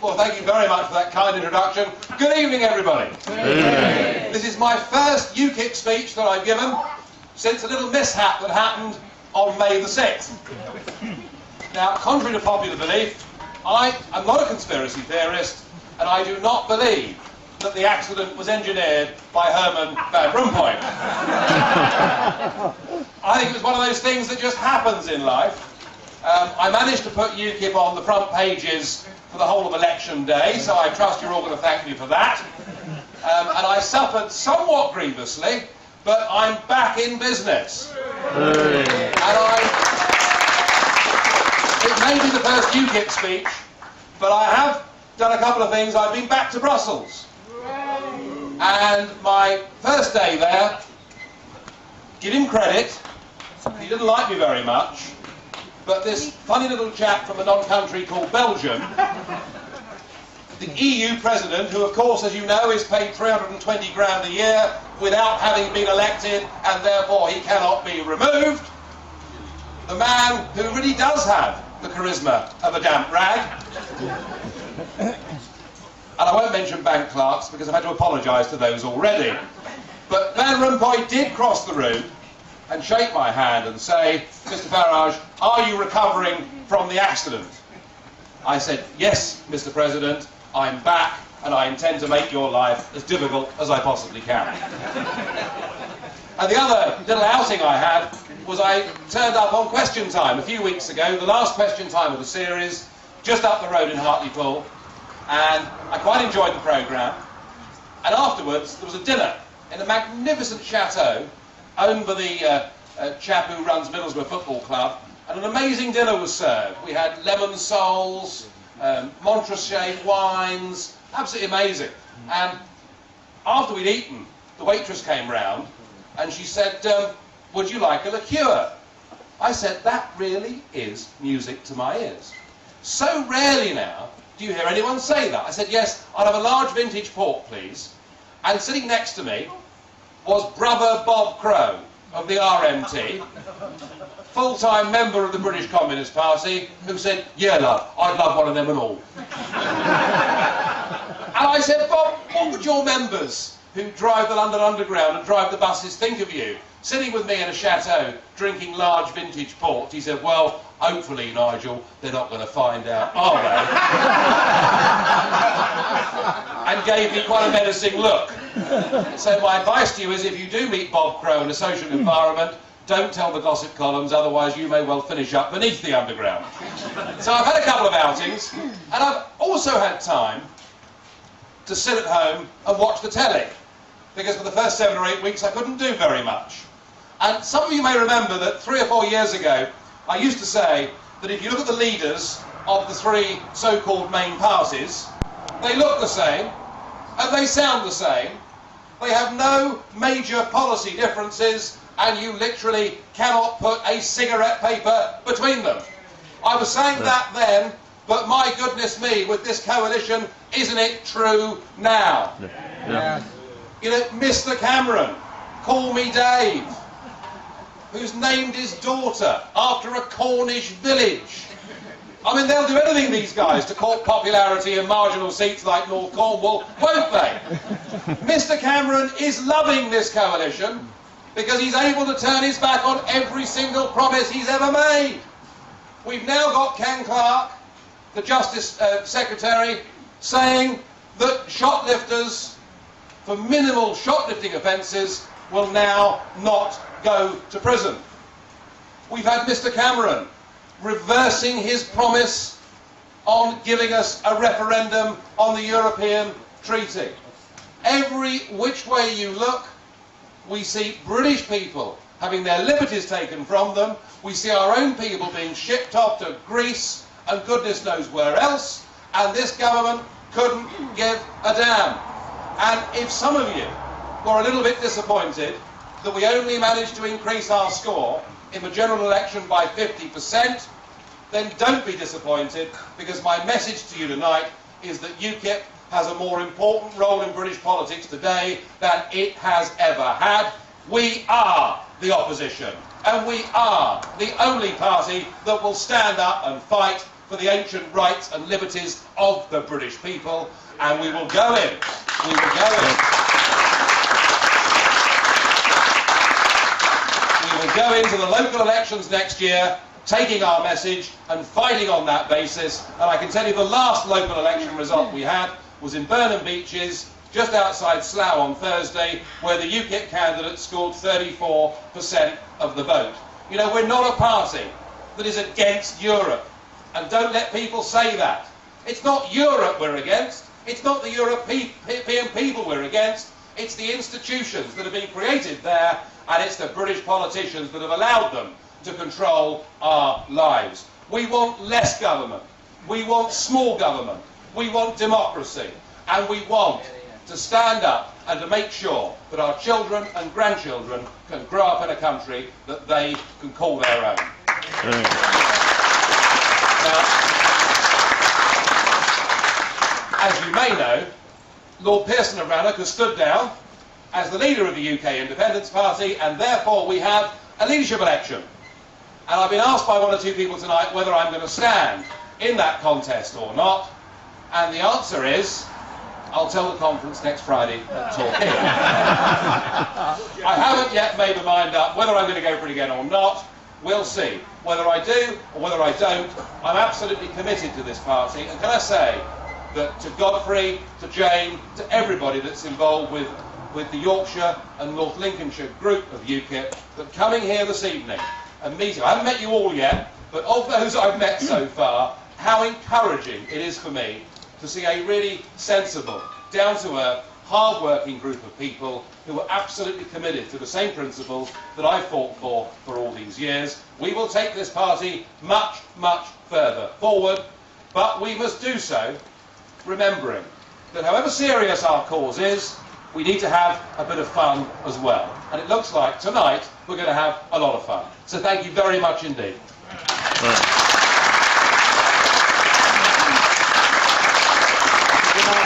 Well, thank you very much for that kind introduction. Good evening, everybody. This is my first UKIP speech that I've given since a little mishap that happened on May the 6th. Now, contrary to popular belief, I am not a conspiracy theorist, and I do not believe that the accident was engineered by Herman Van Rompuy. I think it was one of those things that just happens in life. I managed to put UKIP on the front pages for the whole of election day, so I trust you're all going to thank me for that. And I suffered somewhat grievously, but I'm back in business. It may be the first UKIP speech, but I have done a couple of things. I've been back to Brussels. And my first day there, give him credit, he didn't like me very much, but this funny little chap from a non-country called Belgium, the EU president, who of course, as you know, is paid 320 grand a year without having been elected, and therefore he cannot be removed, the man who really does have the charisma of a damp rag. And I won't mention bank clerks because I've had to apologise to those already. But Van Rompuy did cross the room and shake my hand and say, Mr. Farage, are you recovering from the accident? I said, yes, Mr. President, I'm back and I intend to make your life as difficult as I possibly can. And the other little outing I had was I turned up on Question Time a few weeks ago, the last Question Time of the series, just up the road in Hartlepool. And I quite enjoyed the programme. And afterwards, there was a dinner in a magnificent chateau owned by the chap who runs Middlesbrough Football Club. And an amazing dinner was served. We had lemon soles, Montrachet wines, absolutely amazing. And after we'd eaten, the waitress came round and she said, would you like a liqueur? I said, that really is music to my ears. So rarely now do you hear anyone say that? I said, yes, I'll have a large vintage port, please. And sitting next to me was brother Bob Crow of the RMT, full-time member of the British Communist Party, who said, yeah, love, I'd love one of them and all. And I said, Bob, what would your members who drive the London Underground and drive the buses think of you? Sitting with me in a chateau, drinking large vintage port. He said, well, hopefully, Nigel, they're not going to find out, are they? And gave me quite a menacing look. So my advice to you is, if you do meet Bob Crow in a social environment, don't tell the gossip columns, otherwise you may well finish up beneath the underground. So I've had a couple of outings, and I've also had time to sit at home and watch the telly, because for the first 7 or 8 weeks I couldn't do very much. And some of you may remember that 3 or 4 years ago, I used to say that if you look at the leaders of the three so-called main parties, they look the same, and they sound the same. They have no major policy differences, and you literally cannot put a cigarette paper between them. I was saying that then, but my goodness me, with this coalition, isn't it true now? Yeah. You know, Mr. Cameron, Call Me Dave, who's named his daughter after a Cornish village. I mean, they'll do anything, these guys, to court popularity in marginal seats like North Cornwall, won't they? Mr. Cameron is loving this coalition because he's able to turn his back on every single promise he's ever made. We've now got Ken Clarke, the Justice Secretary, saying that shoplifters for minimal shoplifting offences will now not go to prison. We've had Mr. Cameron reversing his promise on giving us a referendum on the European Treaty. Every which way you look, we see British people having their liberties taken from them. We see our own people being shipped off to Greece and goodness knows where else, and this government couldn't give a damn. And if some of you were a little bit disappointed that we only managed to increase our score in the general election by 50%, then don't be disappointed, because my message to you tonight is that UKIP has a more important role in British politics today than it has ever had. We are the opposition, and we are the only party that will stand up and fight for the ancient rights and liberties of the British people, and we will go in. We will go in. We will go into the local elections next year, taking our message and fighting on that basis. And I can tell you the last local election result we had was in Burnham Beeches, just outside Slough on Thursday, where the UKIP candidate scored 34% of the vote. You know, we're not a party that is against Europe. And don't let people say that. It's not Europe we're against. It's not the European people we're against. It's the institutions that have been created there, and it's the British politicians that have allowed them to control our lives. We want less government. We want small government. We want democracy. And we want to stand up and to make sure that our children and grandchildren can grow up in a country that they can call their own. Now, as you may know, Lord Pearson of Rannoch has stood down as the leader of the UK Independence Party, and therefore we have a leadership election. And I've been asked by one or two people tonight whether I'm going to stand in that contest or not, and the answer is, I'll tell the conference next Friday at Torquay. I haven't yet made my mind up whether I'm going to go for it again or not. We'll see. Whether I do or whether I don't, I'm absolutely committed to this party. And can I say that to Godfrey, to Jane, to everybody that's involved with the Yorkshire and North Lincolnshire group of UKIP, that coming here this evening and meeting, I haven't met you all yet, but of those I've met so far, how encouraging it is for me to see a really sensible, down-to-earth, hard-working group of people who are absolutely committed to the same principles that I've fought for all these years. We will take this party much, much further forward, but we must do so remembering that however serious our cause is, we need to have a bit of fun as well. And it looks like tonight we're going to have a lot of fun. So thank you very much indeed.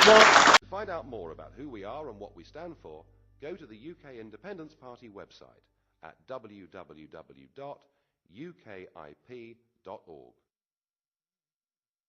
To find out more about who we are and what we stand for, go to the UK Independence Party website at www.ukip.org.